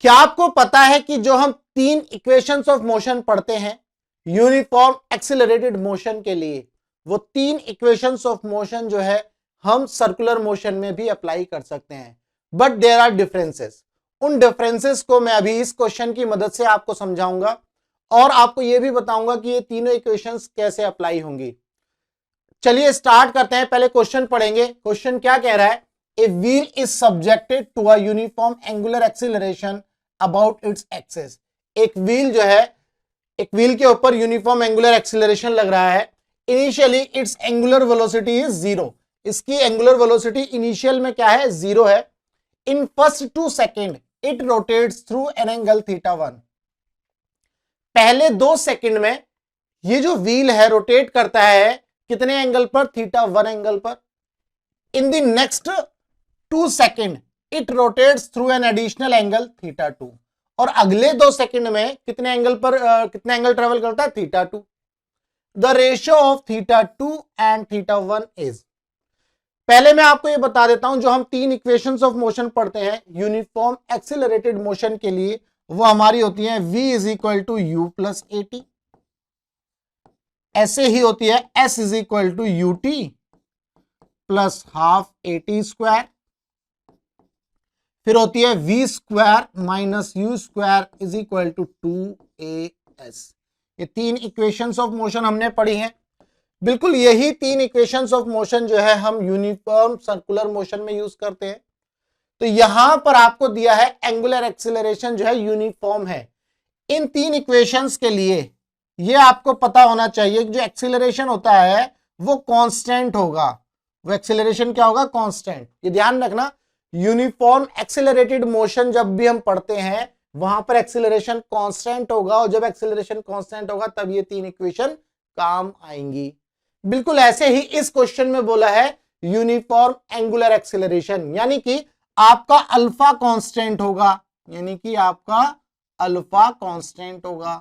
क्या आपको पता है कि जो हम तीन इक्वेशंस ऑफ मोशन पढ़ते हैं यूनिफॉर्म एक्सिलरेटेड मोशन के लिए, वो तीन इक्वेशंस ऑफ मोशन जो है हम सर्कुलर मोशन में भी अप्लाई कर सकते हैं, बट देयर आर डिफरेंसेस। उन डिफरेंसेस को मैं अभी इस क्वेश्चन की मदद से आपको समझाऊंगा और आपको यह भी बताऊंगा कि ये तीनों इक्वेशंस कैसे अप्लाई होंगी। चलिए स्टार्ट करते हैं। पहले क्वेश्चन पढ़ेंगे। क्वेश्चन क्या कह रहा है? A wheel is subjected to a uniform angular acceleration about its axis. एक व्हील जो है, एक व्हील के ऊपर यूनिफॉर्म एंगुलर एक्सिलरेशन लग रहा है। Initially it's angular velocity is 0। इसकी एंगुलर वेलोसिटी इनिशियल में क्या है? 0 है। In first 2 second it rotates through an angle θ1। पहले 2 सेकेंड में ये जो व्हील है रोटेट करता है कितने एंगल पर? θ1 एंगल पर। In the next 2 second it rotates through an additional angle θ2। और अगले 2 सेकेंड में कितने एंगल पर कितने एंगल ट्रेवल करता है? θ2। The ratio of θ2 and θ1 is. पहले मैं आपको ये बता देता हूं, जो हम तीन इक्वेशंस ऑफ मोशन पढ़ते हैं यूनिफॉर्म एक्सिलरेटेड मोशन के लिए, वो हमारी होती है v is equal to u plus a t. ऐसे ही होती है s is equal to u t plus half a t square. फिर होती है v square minus u square is equal to 2as। ये तीन इक्वेशंस ऑफ मोशन हमने पढ़ी हैं। बिल्कुल यही तीन इक्वेशंस ऑफ मोशन जो है हम यूनिफॉर्म सर्कुलर मोशन में यूज करते हैं। तो यहां पर आपको दिया है एंगुलर एक्सिलरेशन जो है यूनिफॉर्म है। इन तीन इक्वेशंस के लिए ये आपको पता होना चाहिए कि जो एक्सिलरेशन होता है वो कांस्टेंट होगा। वो एक्सिलरेशन क्या होगा? कांस्टेंट। ये ध्यान रखना, यूनिफॉर्म एक्सिलरेटेड मोशन जब भी हम पढ़ते हैं वहां पर एक्सिलरेशन कांस्टेंट होगा, और जब एक्सिलरेशन कांस्टेंट होगा तब ये तीन इक्वेशन काम आएंगी। बिल्कुल ऐसे ही इस क्वेश्चन में बोला है यूनिफॉर्म एंगुलर एक्सिलरेशन, यानी कि आपका अल्फा कांस्टेंट होगा, यानी कि आपका अल्फा कांस्टेंट होगा।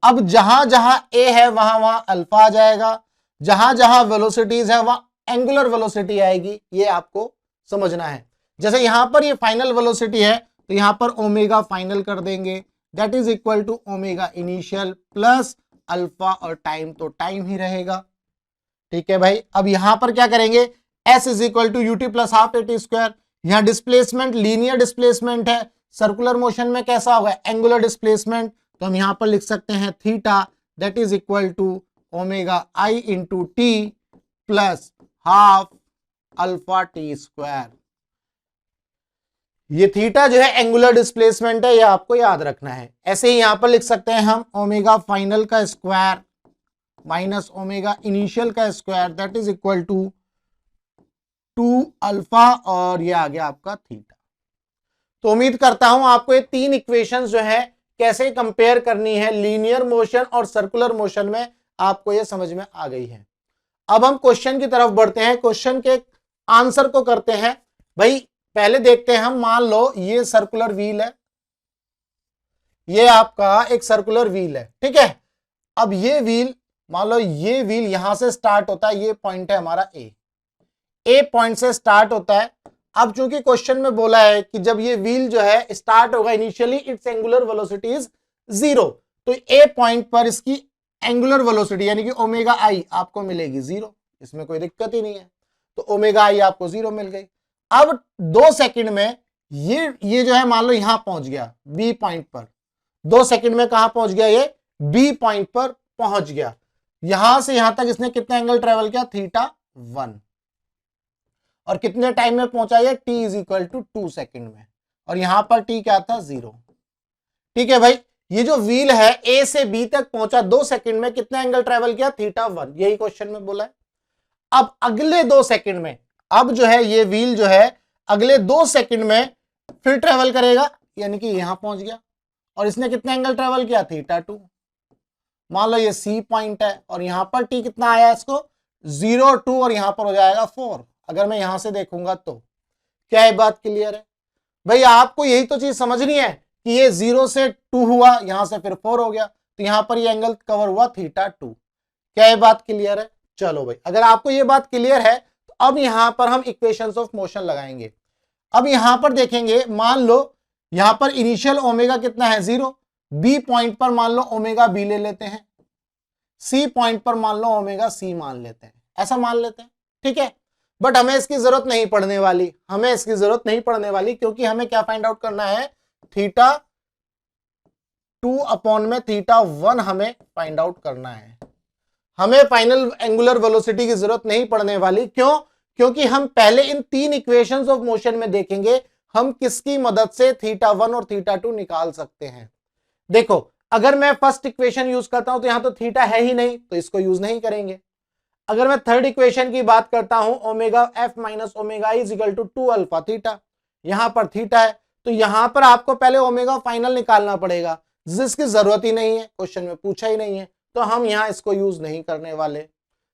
अब जहां जहां ए है वहां वहां अल्फा आ जाएगा, जहां जहां वेलोसिटीज है वहां एंगुलर वेलोसिटी आएगी। ये आपको समझना है। जैसे यहां पर ये फाइनल वेलोसिटी है तो यहां पर ओमेगा फाइनल कर देंगे, that is equal to omega initial plus alpha, और टाइम तो टाइम ही रहेगा। ठीक है भाई। अब यहां पर क्या करेंगे? s is equal to u t plus half a t square. यहां डिस्प्लेसमेंट लीनियर डिस्प्लेसमेंट है, सर्कुलर मोशन में कैसा होगा? Angular displacement. तो हम यहां पर लिख सकते हैं theta that is equal to omega i into t plus half alpha t square. ये थीटा जो है एंगुलर डिस्प्लेसमेंट है, ये आपको याद रखना है। ऐसे ही यहां पर लिख सकते हैं हम ओमेगा फाइनल का स्क्वायर माइनस ओमेगा इनिशियल का square that is equal to 2 alpha, और ये आ गया आपका थीटा। तो उम्मीद करता हूं आपको ये तीन इक्वेशंस जो है कैसे कंपेयर करनी है लीनियर मोशन और सर्कुलर मोशन में, आपको ये समझ में आ गई है। अब हम क्वेश्चन की तरफ बढ़ते हैं, क्वेश्चन के आंसर को करते हैं। भाई पहले देखते हैं हम, मान लो ये सर्कुलर व्हील है, ये आपका एक सर्कुलर व्हील है, ठीक है। अब ये व्हील, मान लो ये व्हील यहां से स्टार्ट होता है, ये पॉइंट है हमारा ए पॉइंट से स्टार्ट होता है। अब चूंकि क्वेश्चन में बोला है कि जब ये व्हील जो है स्टार्ट होगा initially it's angular velocity is 0, तो ए पॉइंट पर इसकी एंगुलर वेलोसिटी यानी कि ओमेगा आई आपको मिलेगी 0। इसमें कोई दिक्कत ही नहीं है, तो ओमेगा आई आपको 0 मिल गई। अब 2 सेकंड में ये जो है मान लो यहां पहुंच गया बी पॉइंट पर। 2 सेकंड में कहां पहुंच गया? ये बी पॉइंट पर पहुंच गया। यहां से यहां तक इसने कितना एंगल ट्रेवल किया? θ1। और कितने टाइम में पहुंचा? ये t is equal to 2 second में, और यहां पर t क्या था? 0। ठीक है भाई। ये जो व्हील है ए से बी तक पहुंचा 2 सेकंड में, कितना एंगल ट्रेवल किया? θ1। यही क्वेश्चन में बोला है। अब अगले 2 सेकंड में, अब जो है ये व्हील जो है अगले 2 सेकंड में फिर ट्रेवल करेगा, यानी कि यहां पहुंच गया, और इसने कितना एंगल ट्रेवल किया? θ2। मान लो ये सी पॉइंट है, और यहां पर टी कितना आया इसको? 0 2, और यहां पर हो जाएगा 4। अगर मैं यहां से देखूंगा तो क्या ये बात क्लियर है? भाई आपको यही तो चीज समझनी है कि ये 0 से 2 हुआ, यहां से फिर 4 हो गया, तो यहां पर ये एंगल कवर हुआ θ2। क्या ये बात क्लियर है? चलो भाई, अगर आपको ये बात क्लियर है तो अब यहां पर हम इक्वेशंस ऑफ मोशन लगाएंगे। अब यहां पर देखेंगे, मान लो यहां पर इनिशियल ओमेगा कितना है 0, बी पॉइंट पर मान लो ओमेगा बी ले लेते हैं, सी पॉइंट पर मान लो ओमेगा सी मान लेते हैं, ऐसा मान लेते हैं, ठीक है। बट हमें इसकी जरूरत नहीं पड़ने वाली, हमें इसकी जरूरत नहीं पड़ने वाली, क्योंकि हमें क्या फाइंड आउट करना है, थीटा 2 अपॉन में थीटा 1 हमें फाइंड आउट करना है। हमें फाइनल एंगुलर वेलोसिटी की जरूरत नहीं पड़ने वाली, क्यों? क्योंकि हम पहले इन 3 इक्वेशंस ऑफ मोशन में देखेंगे हम किसकी मदद से थीटा 1 और थीटा 2 निकाल सकते हैं। देखो, अगर मैं फर्स्ट इक्वेशन यूज करता हूं तो यहां तो थीटा है ही नहीं, तो इसको यूज नहीं करेंगे। अगर मैं थर्ड इक्वेशन की बात करता हूं, omega f minus omega is equal to 2 alpha theta, यहां पर थीटा है, तो यहां पर आपको पहले ओमेगा फाइनल निकालना पड़ेगा, जिसकी जरूरत ही नहीं है, क्वेश्चन में पूछा ही नहीं है, तो हम यहां इसको यूज नहीं करने वाले।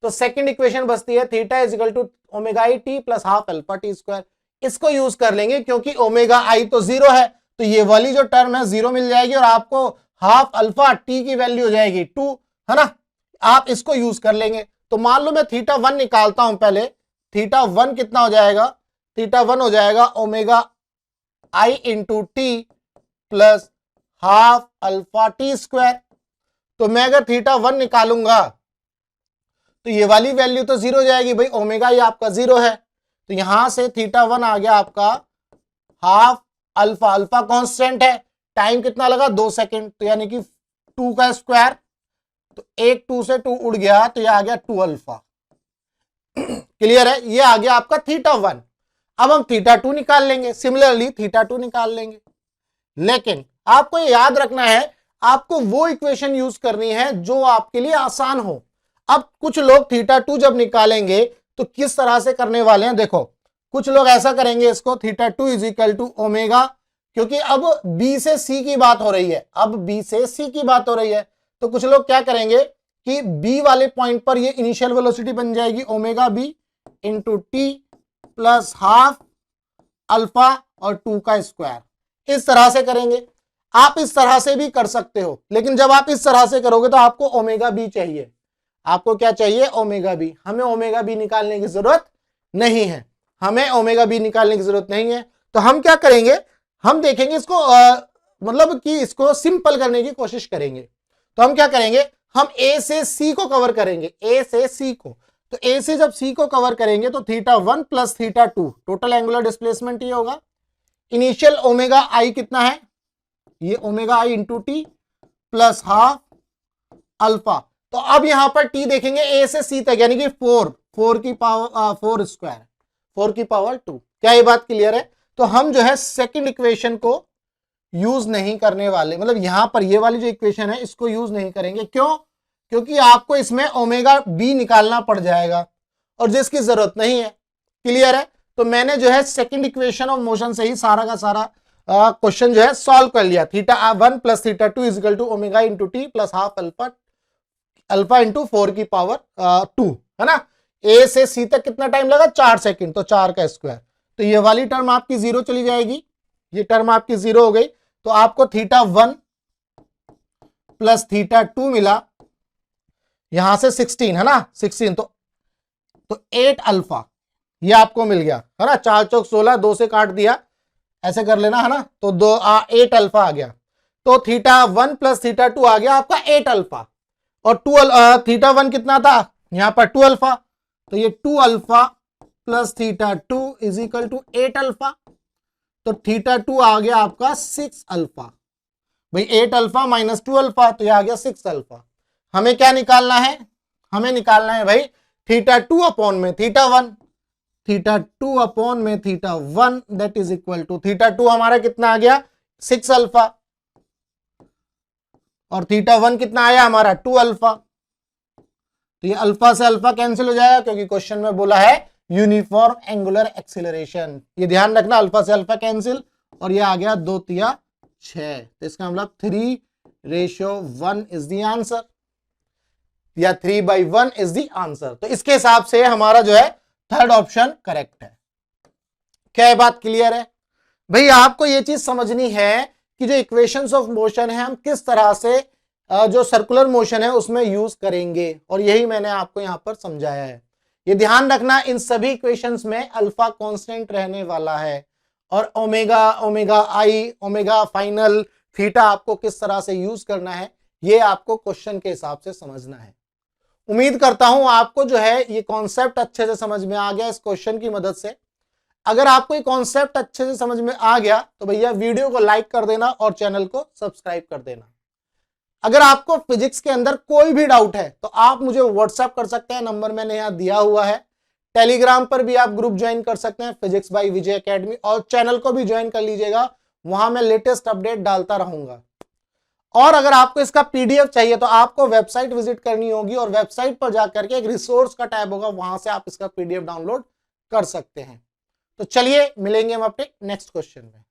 तो सेकंड इक्वेशन बचती है theta is equal to omega i t plus half alpha t square, इसको यूज कर लेंगे, क्योंकि ओमेगा आई तो 0 है, तो ये वाली जो टर्म है 0 मिल जाएगी और आपको हाफ अल्फा टी की वैल्यू हो जाएगी 2, है ना, आप इसको यूज कर लेंगे। तो मान लो मैं थीटा 1 निकालता हूं पहले, थीटा 1 कितना हो जाएगा, थीटा 1 हो जाएगा omega i into t plus half alpha t square. तो मैं अगर थीटा 1 निकालूंगा तो ये वाली वैल्यू तो 0 हो जाएगी भाई, ओमेगा ये आपका 0 है, तो यहां से थीटा 1 आ गया आपका हाफ अल्फा, अल्फा कांस्टेंट है, टाइम कितना लगा 2 सेकंड, तो यानी कि 2 का स्क्वायर, तो एक 2 से 2 उड़ गया, तो ये आ गया 2 अल्फा। क्लियर है, ये आ गया आपका थीटा 1। अब हम थीटा 2 निकाल लेंगे, सिमिलरली थीटा 2 निकाल लेंगे, लेकिन आपको ये याद रखना है, आपको वो इक्वेशन यूज करनी है जो आपके लिए आसान हो। अब कुछ लोग थीटा 2 जब निकालेंगे तो किस तरह से करने वाले हैं, देखो कुछ लोग ऐसा करेंगे, इसको theta 2 is equal to omega, क्योंकि अब बी से सी की बात हो रही है, अब बी से सी की बात हो रही है, तो कुछ लोग क्या करेंगे कि बी वाले पॉइंट पर ये इनिशियल वेलोसिटी बन जाएगी omega b into t plus half alpha और 2 का स्क्वायर, इस तरह से करेंगे। आप इस तरह से भी कर सकते हो, लेकिन जब आप इस तरह से करोगे तो आपको ओमेगा बी चाहिए, आपको क्या चाहिए, ओमेगा बी। हमें ओमेगा बी निकालने की जरूरत नहीं है, हमें ओमेगा बी निकालने की जरूरत नहीं है। तो हम क्या करेंगे, हम देखेंगे इसको मतलब कि इसको सिंपल करने की कोशिश करेंगे। तो हम क्या करेंगे, हम ए से सी को कवर करेंगे, ए से सी को, तो ए से जब सी को कवर करेंगे तो theta 1 plus theta 2, total angular displacement ये होगा। इनिशियल ओमेगा आई कितना है, ये omega i into t plus half alpha, तो अब यहां पर टी देखेंगे ए से सी तक, यानी कि 4 की पावर 4 स्क्वायर, 4 की पावर 2। क्या ये बात क्लियर है? तो हम जो है सेकंड इक्वेशन को यूज नहीं करने वाले, मतलब यहां पर ये वाली जो इक्वेशन है इसको यूज नहीं करेंगे। क्यों? क्योंकि आपको इसमें ओमेगा बी निकालना पड़ जाएगा और जिसकी जरूरत नहीं है। क्लियर है? तो मैंने जो है सेकंड इक्वेशन ऑफ मोशन से ही सारा का सारा क्वेश्चन जो है सॉल्व कर लिया। Theta 1 plus theta 2 is equal to omega into t plus half alpha into 4 की पावर 2, है ना। ए से सी तक कितना टाइम लगा, 4 सेकंड, तो 4 का स्क्वायर, तो ये वाली टर्म आपकी 0 चली जाएगी, ये टर्म आपकी 0 हो गई। तो आपको थीटा 1 प्लस थीटा 2 मिला, यहां से 16 है ना, 16, तो 8 अल्फा ये आपको मिल गया, है ना। 4 चौक 16, 2 से काट दिया, ऐसे कर लेना, है ना। तो 8 अल्फा आ गया, तो थीटा 1 प्लस थीटा 2 आ गया आपका 8 अल्फा, और थीटा 1 कितना था, यहां पर 2 अल्फा, तो ये 2 alpha plus theta 2 is equal to 8 alpha, तो थीटा 2 आ गया आपका 6 अल्फा। भाई 8 अल्फा माइनस 2 अल्फा, तो ये आ गया 6 अल्फा। हमें क्या निकालना है, हमें निकालना है भाई थीटा 2 अपॉन में थीटा 1, थीटा 2 अपॉन में theta 1 that is equal to, theta 2 हमारा कितना आ गया 6 अल्फा, और थीटा 1 कितना आया हमारा 2 अल्फा। तो ये अल्फा से अल्फा कैंसिल हो जाएगा, क्योंकि क्वेश्चन में बोला है यूनिफॉर्म एंगुलर एक्सीलरेशन, ये ध्यान रखना, अल्फा से अल्फा कैंसिल, और ये आ गया 2 तिया 6, तो इसका मतलब 3:1 इज द आंसर, या 3/1 इज द आंसर। तो इसके हिसाब से हमारा जो है थर्ड ऑप्शन करेक्ट है। क्या ये बात क्लियर है? भाई आपको ये चीज समझनी है कि जो इक्वेशंस ऑफ मोशन है हम किस तरह से जो सर्कुलर मोशन है उसमें यूज करेंगे, और यही मैंने आपको यहां पर समझाया है। ये ध्यान रखना, इन सभी इक्वेशंस में अल्फा कांस्टेंट रहने वाला है, और ओमेगा, ओमेगा आई, ओमेगा फाइनल, थीटा आपको किस तरह से यूज करना है, ये आपको क्वेश्चन के हिसाब से समझना है। उम्मीद करता हूं आपको जो है ये कॉन्सेप्ट अच्छे से समझ में आ गया इस क्वेश्चन की मदद से। अगर आपको ये कॉन्सेप्ट अच्छे से समझ में आ गया तो भैया वीडियो को लाइक कर देना और चैनल को सब्सक्राइब कर देना। अगर आपको फिजिक्स के अंदर कोई भी डाउट है तो आप मुझे व्हाट्सएप कर सकते हैं, नंबर मैंने यहां दिया हुआ है। टेलीग्राम पर भी आप ग्रुप ज्वाइन कर सकते हैं फिजिक्स बाय विजय एकेडमी, और चैनल को भी ज्वाइन कर लीजिएगा, वहां मैं लेटेस्ट अपडेट डालता रहूंगा। और अगर आपको इसका पीडीएफ चाहिए तो आपको वेबसाइट विजिट करनी होगी और वेबसाइट पर जाकर के एक रिसोर्स का टैब होगा, वहां से आप इसका पीडीएफ डाउनलोड कर सकते हैं। तो चलिए मिलेंगे हम अपने नेक्स्ट क्वेश्चन में।